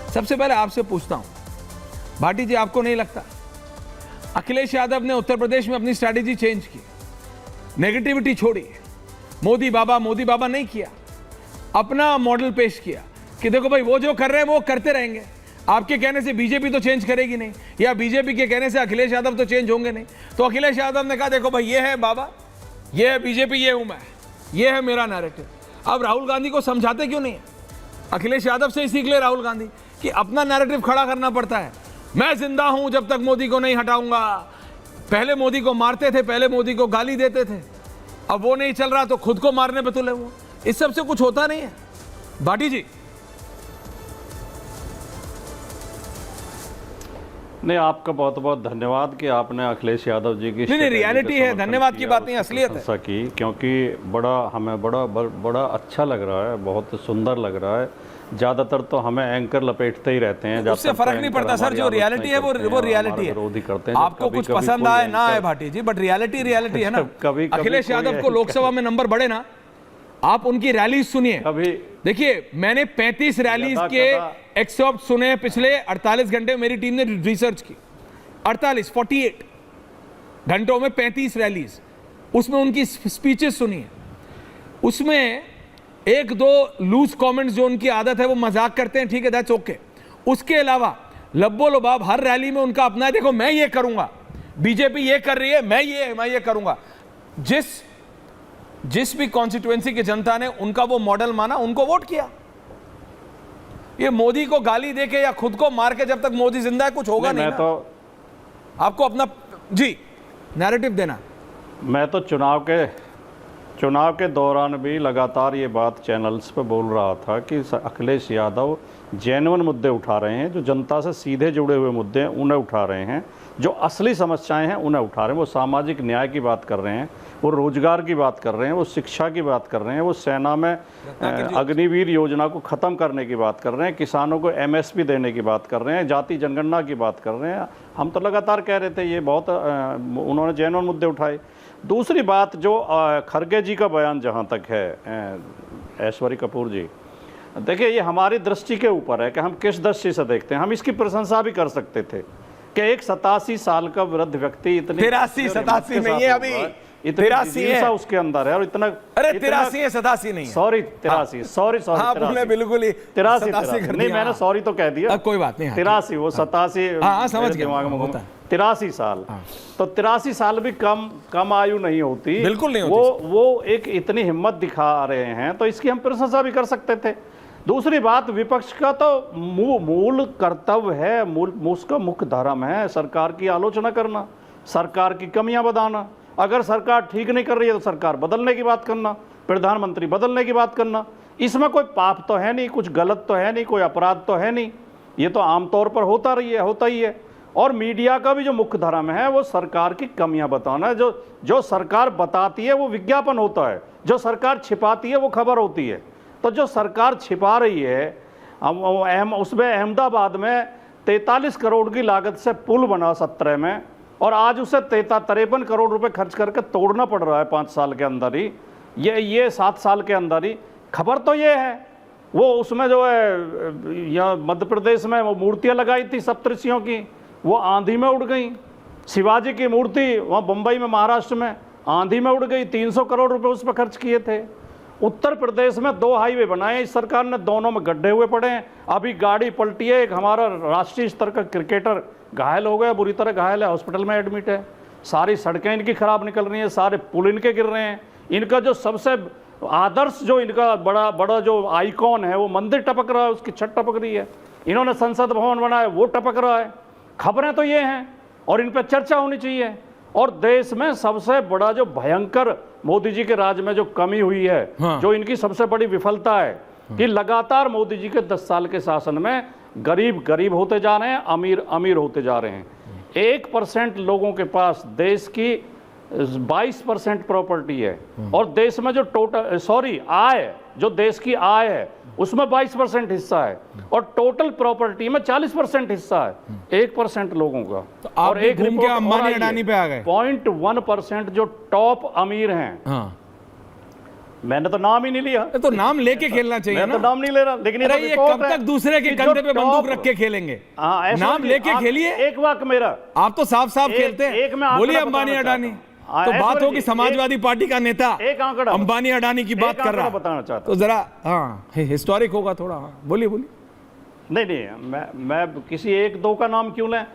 सबसे पहले आपसे पूछता हूं, भाटी जी, आपको नहीं लगता अखिलेश यादव ने उत्तर प्रदेश में अपनी स्ट्रैटेजी चेंज की, नेगेटिविटी छोड़ी, मोदी बाबा नहीं किया, अपना मॉडल पेश किया कि देखो भाई वो जो कर रहे हैं वो करते रहेंगे, आपके कहने से बीजेपी तो चेंज करेगी नहीं, या बीजेपी के कहने से अखिलेश यादव तो चेंज होंगे नहीं। तो अखिलेश यादव ने कहा देखो भाई ये है बाबा, ये है बीजेपी, ये हूं मैं, ये है मेरा नैरेटिव। अब राहुल गांधी को समझाते क्यों नहीं है? अखिलेश यादव से ही सीख ले राहुल गांधी कि अपना नैरेटिव खड़ा करना पड़ता है। मैं जिंदा हूं जब तक मोदी को नहीं हटाऊंगा। पहले मोदी को मारते थे, पहले मोदी को गाली देते थे, अब वो नहीं चल रहा तो खुद को मारने पे तुले वो। इस सब से कुछ होता नहीं है। भाटी जी, नहीं, आपका बहुत बहुत धन्यवाद कि आपने अखिलेश यादव जी की नहीं रियलिटी है, धन्यवाद की बात नहीं, असलियत है की, क्योंकि हमें बड़ा अच्छा लग रहा है, बहुत सुंदर लग रहा है। ज़्यादातर तो हमें एंकर लपेटते ही रहते हैं, उससे फर्क नहीं पड़ता सर, जो रियलिटी है वो रियलिटी है। विरोधी करते हैं, आपको कुछ पसंद आए ना आए भाटी जी, बट रियलिटी है ना। कभी अखिलेश यादव को लोकसभा में नंबर बढ़े ना, आप उनकी रैली सुनिए। देखिए मैंने 35 रैलीज के एक्सर्प्ट सुने पिछले 48 घंटे में, मेरी टीम ने रिसर्च की। 48 घंटों में 35 रैलीज, उसमें उनकी स्पीचेस सुनिए। उसमें एक दो लूज कमेंट्स जो उनकी आदत है, वो मजाक करते हैं, ठीक है, दैट्स ओके। उसके अलावा लब्बो लबाब हर रैली में उनका अपना है, देखो मैं ये करूंगा, बीजेपी ये कर रही है, मैं ये करूंगा। जिस भी कॉन्स्टिट्यूएंसी की जनता ने उनका वो मॉडल माना, उनको वोट किया। ये मोदी को गाली देके या खुद को मार के जब तक मोदी जिंदा है कुछ होगा नहीं। तो आपको अपना जी नैरेटिव देना। मैं तो चुनाव के दौरान भी लगातार ये बात चैनल्स पे बोल रहा था कि अखिलेश यादव जेन्युइन मुद्दे उठा रहे हैं, जो जनता से सीधे जुड़े हुए मुद्दे हैं उन्हें उठा रहे हैं, जो असली समस्याएं हैं उन्हें उठा रहे हैं। वो सामाजिक न्याय की बात कर रहे हैं, वो रोजगार की बात कर रहे हैं, वो शिक्षा की बात कर रहे हैं, वो सेना में अग्निवीर योजना को ख़त्म करने की बात कर रहे हैं, किसानों को MSP देने की बात कर रहे हैं, जाति जनगणना की बात कर रहे हैं। हम तो लगातार कह रहे थे, ये बहुत उन्होंने जेन्युइन मुद्दे उठाए। दूसरी बात, जो खरगे जी का बयान जहाँ तक है, ऐश्वर्य कपूर जी, देखिए ये हमारी दृष्टि के ऊपर है कि हम किस दृष्टि से देखते हैं। हम इसकी प्रशंसा भी कर सकते थे कि एक 87 साल का वृद्ध व्यक्ति इतनी 83 नहीं है अभी, 83 है उसके अंदर है, और इतना, अरे 83 है, 87 नहीं है, सॉरी 83, सॉरी बिल्कुल ही 83 नहीं, मैंने सॉरी तो कह दिया, कोई बात नहीं, 83 वो 87 समझ गया, 83 साल। तो 83 साल भी कम आयु नहीं होती, बिल्कुल नहीं होती। वो एक इतनी हिम्मत दिखा रहे हैं, तो इसकी हम प्रशंसा भी कर सकते थे। दूसरी बात, विपक्ष का तो मूल कर्तव्य है, उसका मुख्य धर्म है सरकार की आलोचना करना, सरकार की कमियां बताना। अगर सरकार ठीक नहीं कर रही है तो सरकार बदलने की बात करना, प्रधानमंत्री बदलने की बात करना। इसमें कोई पाप तो है नहीं, कुछ गलत तो है नहीं, कोई अपराध तो है नहीं, ये तो आमतौर पर होता ही है। और मीडिया का भी जो मुख्य धर्म है वो सरकार की कमियां बताना है। जो सरकार बताती है वो विज्ञापन होता है, जो सरकार छिपाती है वो खबर होती है। तो जो सरकार छिपा रही है, उसमें अहमदाबाद में 43 करोड़ की लागत से पुल बना 17 में, और आज उसे 53 करोड़ रुपए खर्च करके तोड़ना पड़ रहा है 5 साल के अंदर ही, ये 7 साल के अंदर ही। खबर तो ये है, वो उसमें जो है यहाँ मध्य प्रदेश में वो मूर्तियाँ लगाई थी सप्तऋषियों की, वो आंधी में उड़ गई। शिवाजी की मूर्ति वहाँ बम्बई में, महाराष्ट्र में आंधी में उड़ गई, 300 करोड़ रुपए उस पर खर्च किए थे। उत्तर प्रदेश में 2 हाईवे बनाए इस सरकार ने, दोनों में गड्ढे हुए पड़े हैं। अभी गाड़ी पलटी है, एक हमारा राष्ट्रीय स्तर का क्रिकेटर घायल हो गया, बुरी तरह घायल है, हॉस्पिटल में एडमिट है। सारी सड़कें इनकी खराब निकल रही हैं, सारे पुल इनके गिर रहे हैं। इनका जो सबसे आदर्श, जो इनका बड़ा जो आइकॉन है, वो मंदिर टपक रहा है, उसकी छत टपक रही है। इन्होंने संसद भवन बनाया, वो टपक रहा है। खबरें तो ये हैं और इन पर चर्चा होनी चाहिए। और देश में सबसे बड़ा जो भयंकर मोदी जी के राज में जो कमी हुई है, जो इनकी सबसे बड़ी विफलता है, कि लगातार मोदी जी के 10 साल के शासन में गरीब होते जा रहे हैं, अमीर होते जा रहे हैं। 1% लोगों के पास देश की 22% प्रॉपर्टी है, और देश में जो आय, जो देश की आय है उसमें 22% हिस्सा है, और टोटल प्रॉपर्टी में 40% हिस्सा है 1% लोगों का। तो और एक रिपोर्ट अंबानी अडानी पे आ गए, 0.1% जो टॉप अमीर हैं, मैंने तो नाम ही नहीं लिया। तो नाम लेके खेलना चाहिए मैं ना। तो नाम नहीं ले रहा, लेकिन अरे तो ये रिपोर्ट कब है तक दूसरे के कि जो कंधे पे बंदूक टॉप- रख के खेलेंगे? हाँ, ऐसा नाम नहीं, लेके आप- खेलिए। एक वाक्य मेरा, आप तो साफ साफ खेलते एक मैं हैं। आंकड़ा बोलिए बताना अंबानी चाहता अडानी, हूं। तो ऐश्वर्य बात होगी जी, समाजवादी पार्टी का नेता एक आंकड़ा अंबानी अडानी की बात एक कर रहा आंकड़ा बताना है, चाहता तो जरा हाँ हिस्टोरिक होगा थोड़ा। हाँ, बोलिए बोलिए। नहीं, मैं किसी एक दो का नाम क्यों लें?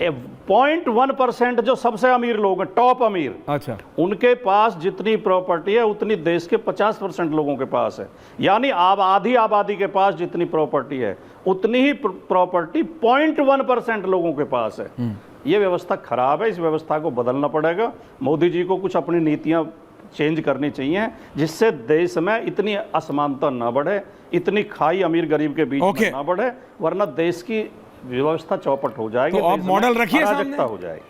0.1% जो सबसे अमीर लोग हैं, टॉप अमीर, अच्छा, उनके पास जितनी प्रॉपर्टी है उतनी देश के 50% लोगों के पास है। यानी आधी आबादी के पास जितनी प्रॉपर्टी है उतनी ही प्रॉपर्टी 0.1% लोगों के पास है। ये व्यवस्था खराब है, इस व्यवस्था को बदलना पड़ेगा। मोदी जी को कुछ अपनी नीतियां चेंज करनी चाहिए जिससे देश में इतनी असमानता ना बढ़े, इतनी खाई अमीर गरीब के बीच में ना बढ़े, वरना देश की व्यवस्था चौपट हो जाएगी। तो आप मॉडल रखिए सामने, हो जाएगी।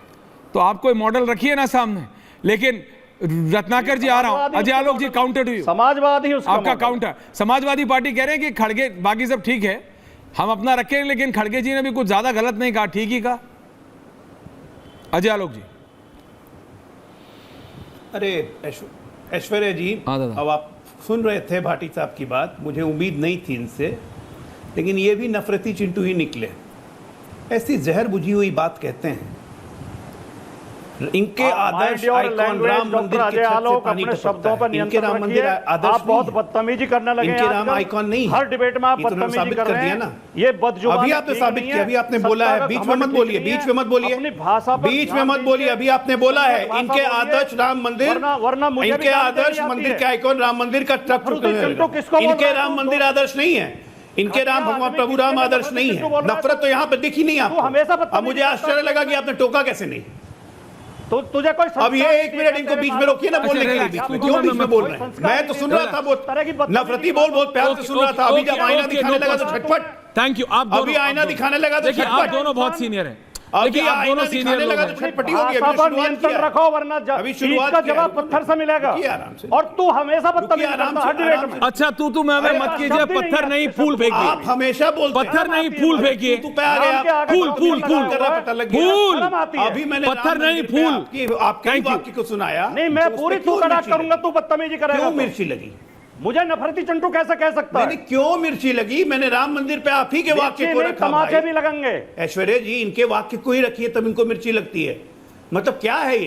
तो आप कोई मॉडल रखिए ना सामने। लेकिन रत्नाकर जी, आ रहा हूं, अजय आलोक जी, काउंटर टू यू। समाजवादी उसका आपका मॉडल। काउंटर। समाजवादी पार्टी कह रहे हैं कि खड़गे, बाकी सब ठीक है, हम अपना रखें, लेकिन खड़गे जी ने भी कुछ ज्यादा गलत नहीं कहा, ठीक ही कहा। अजय आलोक जी। अरे ऐश्वर्या जी, हाँ दादा। अब आप सुन रहे थे भाटी साहब की बात, मुझे उम्मीद नहीं थी इनसे, लेकिन ये भी नफरती चिंटू ही निकले। ऐसी जहर बुझी हुई बात कहते हैं। इनके आदर्श आइकॉन राम मंदिर के छत से पानी शब्दों पर इनके राम मंदिर आदर्श आप बहुत बदतमीजी करने लगे। इनके राम आइकॉन नहीं, हर डिबेट में आप ये तो उन्होंने बदतमीजी साबित कर कर रहे दिया हैं ना। ये बदजुबान अभी आपने साबित किया, अभी आपने बोला है, बीच में मत बोलिए, बीच में मत बोलिए, अपनी भाषा पर बीच में मत बोलिए। अभी आपने बोला है इनके आदर्श राम मंदिर, वरना मुझे भी इनके गाली आदर्श देनी आती मंदिर है। के आइकॉन राम मंदिर का ट्रक चिंटू किसको बोल इनके रहा है? राम मंदिर आदर्श नहीं है, इनके राम भगवान प्रभु राम आदर्श नहीं है। नफरत तो यहाँ पे दिखी नहीं हमेशा आपको। अब मुझे आश्चर्य लगा कि आपने टोका कैसे नहीं। तो तुझे कोई अब ये 1 मिनट इनको बीच में रोकिए ना बोलने के लिए, बीच में क्यों बीच में बोल रहे हैं? मैं तो सुन रहा था, बहुत नफरती बोल, बहुत प्यार से सुन रहा था। अभी जब आईना दिखाने लगा तो झटपट। Thank you. आप अभी आईना दिखाने लगा तो देखिए, आप झटपट। दोनों बहुत सीनियर हैं। अभी देखिए, आप आईना दोनों दिखाने सीनियर लगा लोग तो हैं। झटपटी होगी। भाषा अभी पर शुरुआत नियंत्रण किया है। रखो, वरना अभी चीज शुरुआत का किया है। जवाब पत्थर से मिलेगा। रुकिए आराम से। और तू हमेशा बदतमीजी रुकिए आराम करता से, हर डिबेट आराम में। से। अच्छा, तू मैं अरे मत शब्द कीजिए, ही नहीं पत्थर है, नहीं शब्द फूल नहीं। फेंकिए। आप हमेशा बोलते हैं। पत्थर नहीं फूल फेंकिए। तू पे आ गया, नाम के आगे फूल फूल लगा फूल हुआ कर रहा है। पता लग गया। फूल। शर्म आती है। अभी मैंने पत्थर राम नहीं, मंदिर पे फूल। आपके Thank you। वाक्य को सुनाया। नहीं, मैं तो उस पूरी पे क्यों तूतड़ाक मिर्ची करूंगा, लगी? तू बदतमीजी करेगा क्यों तो। मिर्ची लगी? मुझे नफरती चिंटू कैसे कह सकता मैंने है? क्यों मिर्ची लगी? मैंने राम मंदिर पे आप ही के वाक्य को मिर्ची नहीं, रखा तमाचे भाई। भी लगेंगे। ऐश्वर्या जी, इनके वाक्य को ही रखिए तब इनको मिर्ची लगती है। मतलब क्या है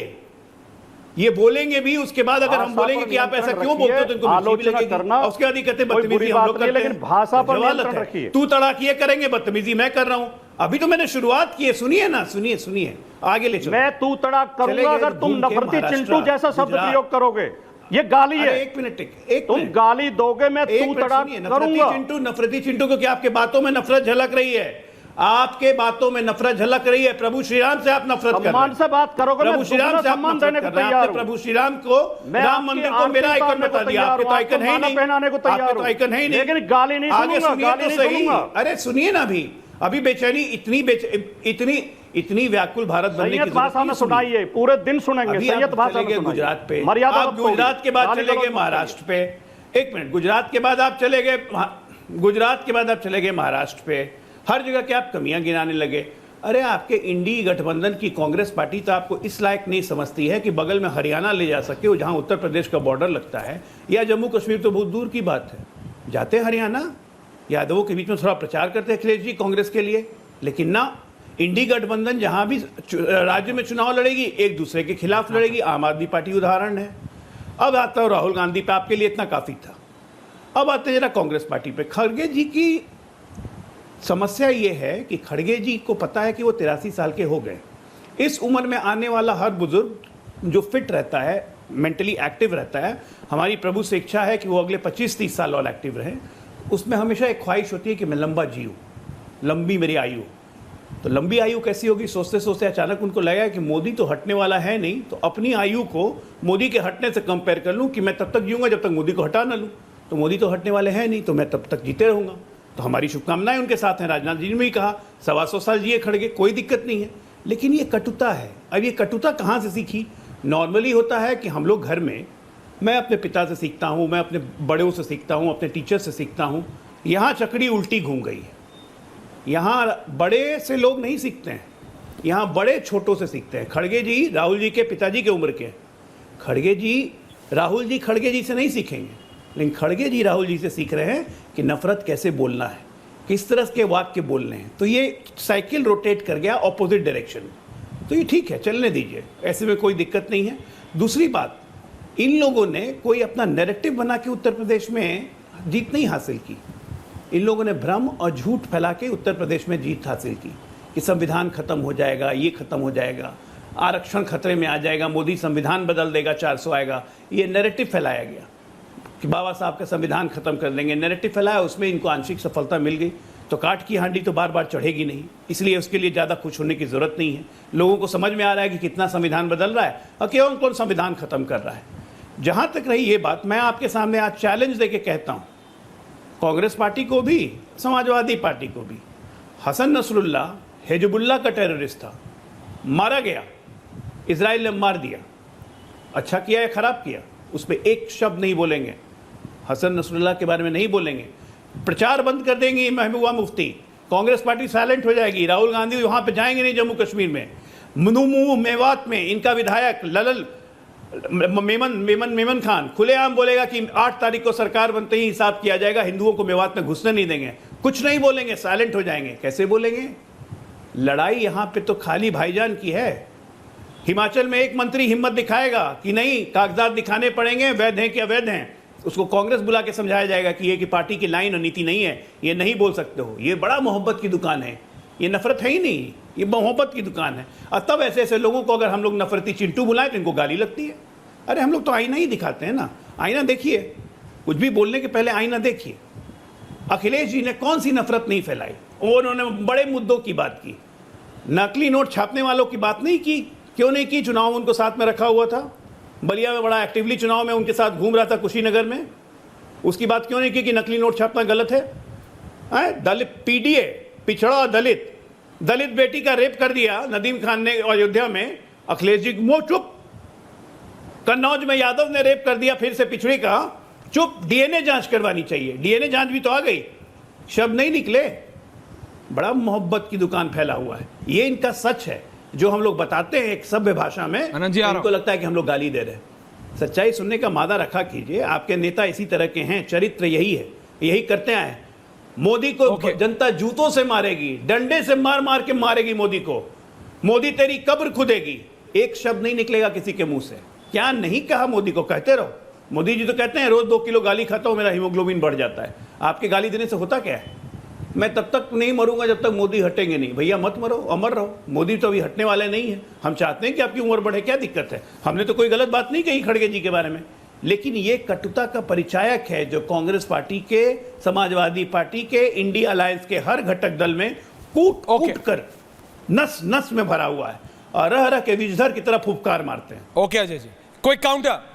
ये बोलेंगे भी, उसके बाद अगर हम बोलेंगे कि आप ऐसा क्यों बोलते हो तो इनको मिर्ची भी लगेगी। करना और उसके बाद ही कहते हैं कोई बदतमीजी बुरी हम बात लोग नहीं है, करते हैं। लेकिन भाषा पर जवालत नियंत्रण है। रखिए। तू तड़ाकिए करेंगे, बदतमीजी मैं कर रहा हूं। अभी तो मैंने शुरुआत की है, सुनिए ना, सुनिए सुनिए, आगे ले चलो। मैं तू तड़ाक चले करूंगा गए अगर तुम घूम के नफरती महाराष्ट्र, चिंटू जैसा शब्द गुजरात। प्रयोग करोगे। ये गाली अरे है। एक मिनट, एक तुम मिनट। गाली दोगे, मैं एक तू मिनट तड़ाक सुनिए, करूंगा। नफरती चिंटू को क्या आपके बातों में नफरत झलक रही है? आपके बातों में नफरत झलक रही है। प्रभु श्री राम से आप नफरत कर रहे सम्मान हैं। से बात करोगे, मैं प्रभु श्री राम से आप सम्मान नफरत देने को कर रहे हैं। तैयार आपने हूं। प्रभु श्री राम को, मैं राम आपकी मंदिर को मेरा आरती आइकन उतारने बता को दिया। तैयार आपके तो हूं, आइकन है ही आपको नहीं, माला पहनाने को तैयार आपके तो हूं। आइकन है ही नहीं। लेकिन गाली नहीं आगे सुनूंगा, सुनिए गाली तो नहीं सही। सुनूंगा। अरे सुनिए ना, अभी बेचैनी इतनी व्याकुल भारत बनने की सैयद भाषा में जरूरत नहीं। सुनाइए, पूरे दिन सुनेंगे। अभी सैयद आप भाषा चले में गए सुनाइए। गुजरात पे, मर्यादा आप मत तोड़िए। गुजरात के बाद गाली चले गए गलौज मत महाराष्ट्र पे। एक मिनट, गुजरात के बाद आप चले गए गुजरात के बाद आप चले गए महाराष्ट्र पे। हर जगह के आप कमियां गिनाने लगे। अरे आपके इंडी गठबंधन की कांग्रेस पार्टी तो आपको इस लायक नहीं समझती है कि बगल में हरियाणा ले जा सके, जहां उत्तर प्रदेश का बॉर्डर लगता है, या जम्मू कश्मीर तो बहुत दूर की बात है। जाते हरियाणा, यादवों के बीच में थोड़ा प्रचार करते अखिलेश जी कांग्रेस के लिए, लेकिन ना, इंडी गठबंधन जहां भी राज्य में चुनाव लड़ेगी एक दूसरे के खिलाफ लड़ेगी। आम आदमी पार्टी उदाहरण है। अब आता हूं राहुल गांधी पे, आपके लिए इतना काफी था। अब आते जरा कांग्रेस पार्टी पे। खड़गे जी की समस्या ये है कि खड़गे जी को पता है कि वो 83 साल के हो गए। इस उम्र में आने वाला हर बुजुर्ग जो फिट रहता है, मेंटली एक्टिव रहता है, हमारी प्रभु से इच्छा है कि वो अगले 25-30 साल और एक्टिव रहें। उसमें हमेशा एक ख्वाहिश होती है कि मैं लंबा जीऊँ, लंबी मेरी आयु। तो लंबी आयु कैसी होगी? सोचते सोचते अचानक उनको लगा कि मोदी तो हटने वाला है नहीं, तो अपनी आयु को मोदी के हटने से कंपेयर कर लूँ कि मैं तब तक जीऊँगा जब तक मोदी को हटा ना लूँ। तो मोदी तो हटने वाले हैं नहीं, तो मैं तब तक जीते रहूँगा। तो हमारी शुभकामनाएं उनके साथ हैं। राजनाथ जी ने भी कहा 125 साल जिए खड़गे, कोई दिक्कत नहीं है। लेकिन ये कटुता है। अब ये कटुता कहाँ से सीखी? नॉर्मली होता है कि हम लोग घर में, मैं अपने पिता से सीखता हूँ, मैं अपने बड़ों से सीखता हूँ, अपने टीचर से सीखता हूँ। यहाँ चकड़ी उल्टी घूम गई है। यहाँ बड़े से लोग नहीं सीखते हैं, यहाँ बड़े छोटों से सीखते हैं। खड़गे जी राहुल जी के पिताजी के उम्र के हैं। खड़गे जी राहुल जी खड़गे जी से नहीं सीखेंगे। लेकिन खड़गे जी राहुल जी से सीख रहे हैं कि नफरत कैसे बोलना है, किस तरह के वाक्य बोलने हैं। तो ये साइकिल रोटेट कर गया ऑपोजिट डायरेक्शन में। तो ये ठीक है, चलने दीजिए, ऐसे में कोई दिक्कत नहीं है। दूसरी बात, इन लोगों ने कोई अपना नैरेटिव बना के उत्तर प्रदेश में जीत नहीं हासिल की। इन लोगों ने भ्रम और झूठ फैला के उत्तर प्रदेश में जीत हासिल की कि संविधान खत्म हो जाएगा, ये खत्म हो जाएगा, आरक्षण खतरे में आ जाएगा, मोदी संविधान बदल देगा, 400 आएगा। ये नैरेटिव फैलाया गया कि बाबा साहब का संविधान खत्म कर देंगे। नैरेटिव फैलाया, उसमें इनको आंशिक सफलता मिल गई। तो काट की हांडी तो बार बार चढ़ेगी नहीं, इसलिए उसके लिए ज़्यादा खुश होने की ज़रूरत नहीं है। लोगों को समझ में आ रहा है कि कितना संविधान बदल रहा है और कौन कौन संविधान खत्म कर रहा है। जहाँ तक रही ये बात, मैं आपके सामने आज चैलेंज देके कहता हूँ, कांग्रेस पार्टी को भी, समाजवादी पार्टी को भी, हसन नसरुल्लाह हिजबुल्लाह का टेररिस्ट था, मारा गया, इजराइल ने मार दिया। अच्छा किया या खराब किया, उस पर एक शब्द नहीं बोलेंगे, हसन नसरुल्लाह के बारे में नहीं बोलेंगे। प्रचार बंद कर देंगी महबूबा मुफ्ती, कांग्रेस पार्टी साइलेंट हो जाएगी, राहुल गांधी वहां पे जाएंगे नहीं जम्मू कश्मीर में। मनुमू मेवात में इनका विधायक ललल मेमन खान खुलेआम बोलेगा कि 8 तारीख को सरकार बनते ही हिसाब किया जाएगा, हिंदुओं को मेवात में घुसने नहीं देंगे। कुछ नहीं बोलेंगे, साइलेंट हो जाएंगे। कैसे बोलेंगे? लड़ाई यहां पे तो खाली भाईजान की है। हिमाचल में एक मंत्री हिम्मत दिखाएगा कि नहीं, कागजात दिखाने पड़ेंगे, वैध हैं कि अवैध हैं, उसको कांग्रेस बुला के समझाया जाएगा कि ये कि पार्टी की लाइन और नीति नहीं है, ये नहीं बोल सकते हो। ये बड़ा मोहब्बत की दुकान है, ये नफरत है ही नहीं, ये मोहब्बत की दुकान है। और तब ऐसे ऐसे लोगों को अगर हम लोग नफरती चिंटू बुलाएं तो इनको गाली लगती है। अरे हम लोग तो आईना ही दिखाते हैं ना, आईना देखिए, कुछ भी बोलने के पहले आईना देखिए। अखिलेश जी ने कौन सी नफरत नहीं फैलाई, उन्होंने बड़े मुद्दों की बात की। नकली नोट छापने वालों की बात नहीं की, क्यों नहीं की? चुनाव उनको साथ में रखा हुआ था, बलिया में बड़ा एक्टिवली चुनाव में उनके साथ घूम रहा था, कुशीनगर में, उसकी बात क्यों नहीं की कि नकली नोट छापना गलत है? दलित पीडीए, पिछड़ा दलित बेटी का रेप कर दिया नदीम खान ने अयोध्या में, अखिलेश जी वो चुप। कन्नौज में यादव ने रेप कर दिया फिर से पिछड़ी का, चुप। डीएनए जांच करवानी चाहिए, डीएनए जांच भी तो आ गई, शब्द नहीं निकले। बड़ा मोहब्बत की दुकान फैला हुआ है, ये इनका सच है जो हम लोग बताते हैं एक सभ्य भाषा में। इनको लगता है कि हम लोग गाली दे रहे हैं। सच्चाई सुनने का मादा रखा कीजिए। आपके नेता इसी तरह के हैं, चरित्र यही है, यही करते आए। मोदी को जनता जूतों से मारेगी, डंडे से मार मार के मारेगी मोदी को। मोदी तेरी कब्र खुदेगी, एक शब्द नहीं निकलेगा किसी के मुंह से। क्या नहीं कहा मोदी को, कहते रहो। मोदी जी तो कहते हैं रोज 2 किलो गाली खाता हूं, मेरा हीमोग्लोबिन बढ़ जाता है। आपके गाली देने से होता क्या है? मैं तब तक नहीं मरूंगा जब तक मोदी हटेंगे नहीं। भैया मत मरो, अमर रहो। मोदी तो अभी हटने वाले नहीं है। हम चाहते हैं कि आपकी उम्र बढ़े, क्या दिक्कत है? हमने तो कोई गलत बात नहीं कही खड़गे जी के बारे में, लेकिन ये कटुता का परिचायक है जो कांग्रेस पार्टी के, समाजवादी पार्टी के, इंडिया अलायंस के हर घटक दल में कूट कर नस नस में भरा हुआ है और रह रह के विजधर की तरफ फुफकार मारते हैं। ओके अजय जी, कोई काउंटर?